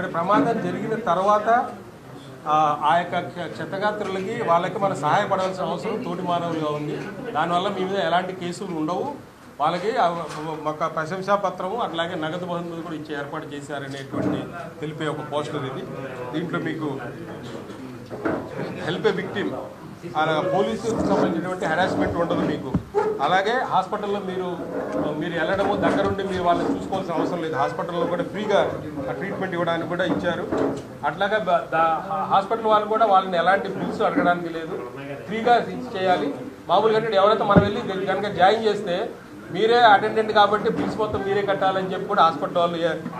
మరి ప్రమాదం జరిగిన తర్వాత ఆ యొక్క క్షతగాత్రులకి వాళ్ళకి మనం సహాయపడాల్సిన అవసరం తోటి మానవులుగా ఉంది. దానివల్ల మీ మీద ఎలాంటి కేసులు ఉండవు. వాళ్ళకి ఒక ప్రశంసా పత్రము అట్లాగే నగదు బహుమతులు కూడా ఇచ్చే ఏర్పాటు చేశారనేటువంటి తెలిపే ఒక పోస్టర్ ఇది. దీంట్లో మీకు హెల్ప్ ఏ విక్టిమ్, పోలీసులకు సంబంధించినటువంటి హెరాస్మెంట్ ఉండదు మీకు. అలాగే హాస్పిటల్లో మీరు వెళ్ళడము దగ్గరుండి మీరు వాళ్ళని చూసుకోవాల్సిన అవసరం లేదు. హాస్పిటల్లో కూడా ఫ్రీగా ట్రీట్మెంట్ ఇవ్వడానికి కూడా ఇచ్చారు. అట్లాగే హాస్పిటల్ వాళ్ళు కూడా వాళ్ళని ఎలాంటి బిల్స్ అడగడానికి లేదు, ఫ్రీగా చేయాలి. మామూలుగా ఎవరైతే మనం వెళ్ళి కనుక జాయిన్ చేస్తే మీరే అటెండెంట్ కాబట్టి బిల్స్ మొత్తం మీరే కట్టాలని చెప్పి కూడా హాస్పిటల్ వాళ్ళు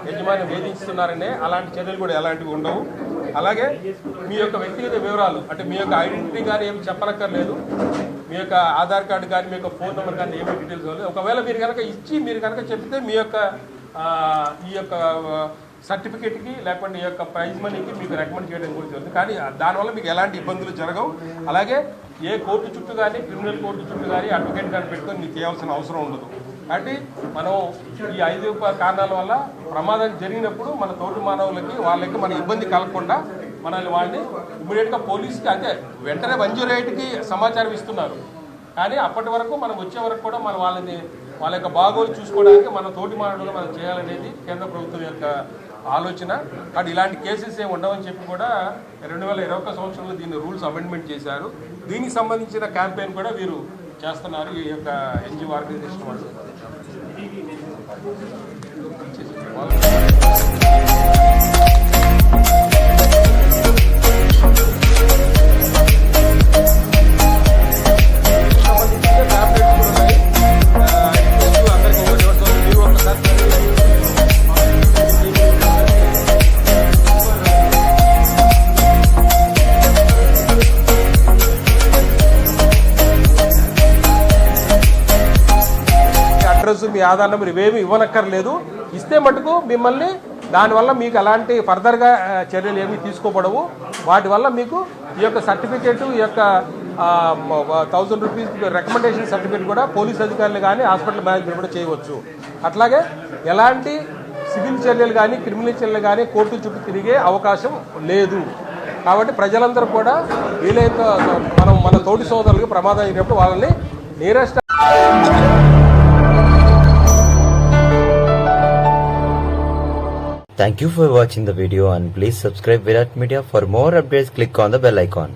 యజమాని వేధిస్తున్నారనే అలాంటి చర్యలు కూడా ఎలాంటివి ఉండవు. అలాగే మీ యొక్క వ్యక్తిగత వివరాలు అంటే మీ యొక్క ఐడెంటిటీ కానీ ఏమి చెప్పనక్కర్లేదు. మీ యొక్క ఆధార్ కార్డు కానీ మీ యొక్క ఫోన్ నెంబర్ కానీ ఏమి డీటెయిల్స్ కావాలి. ఒకవేళ మీరు కనుక ఇచ్చి మీరు కనుక చెప్తే మీ యొక్క ఈ యొక్క సర్టిఫికేట్కి లేకపోతే ఈ యొక్క ప్రైజ్ మనీకి మీకు రికమెండ్ చేయడం కూడా జరుగుతుంది. కానీ దానివల్ల మీకు ఎలాంటి ఇబ్బందులు జరగవు. అలాగే ఏ కోర్టు చుట్టూ కానీ క్రిమినల్ కోర్టు చుట్టూ కానీ అడ్వకేట్ కానీ పెట్టుకొని మీకు చేయాల్సిన అవసరం ఉండదు. కాబట్టి మనం ఈ 5 కారణాల వల్ల ప్రమాదం జరిగినప్పుడు మన తోటి మానవులకి వాళ్ళకి మన ఇబ్బంది కలగకుండా వాళ్ళని ఇమ్మీడియట్గా పోలీస్కి అంటే వెంటనే 108కి సమాచారం ఇస్తున్నారు. కానీ అప్పటి వరకు మనం వచ్చే వరకు కూడా మనం వాళ్ళ యొక్క బాగోలు చూసుకోవడానికి మన తోటి మానవులుగా మనం చేయాలనేది కేంద్ర ప్రభుత్వం యొక్క ఆలోచన. కానీ ఇలాంటి కేసెస్ ఏమి ఉండవని చెప్పి కూడా 2021 సంవత్సరంలో దీన్ని రూల్స్ అమెండ్మెంట్ చేశారు. దీనికి సంబంధించిన క్యాంపెయిన్ కూడా వీరు చేస్తున్నారు ఈ యొక్క ఎన్జిఓ ఆర్గనైజేషన్ వాళ్ళు. మీ ఆధార్ నెంబర్ ఇవేమి ఇవ్వనక్కర్లేదు. ఇస్తే మటుకు మిమ్మల్ని దానివల్ల మీకు అలాంటి ఫర్దర్గా చర్యలు ఏమీ తీసుకోబడవు. వాటి వల్ల మీకు ఈ యొక్క సర్టిఫికేట్ ఈ యొక్క 1000 రూపీస్ రికమెండేషన్ సర్టిఫికేట్ కూడా పోలీస్ అధికారులు కానీ హాస్పిటల్ మేనేజ్మెంట్ కూడా చేయవచ్చు. అట్లాగే ఎలాంటి సివిల్ చర్యలు కానీ క్రిమినల్ చర్యలు కానీ కోర్టు చుట్టూ తిరిగే అవకాశం లేదు. కాబట్టి ప్రజలందరూ కూడా వీలైనంత మన తోటి సోదరులకు ప్రమాదం అయినప్పుడు వాళ్ళని nearest Thank you for watching the video and please subscribe Virat Media. For more updates, click on the bell icon.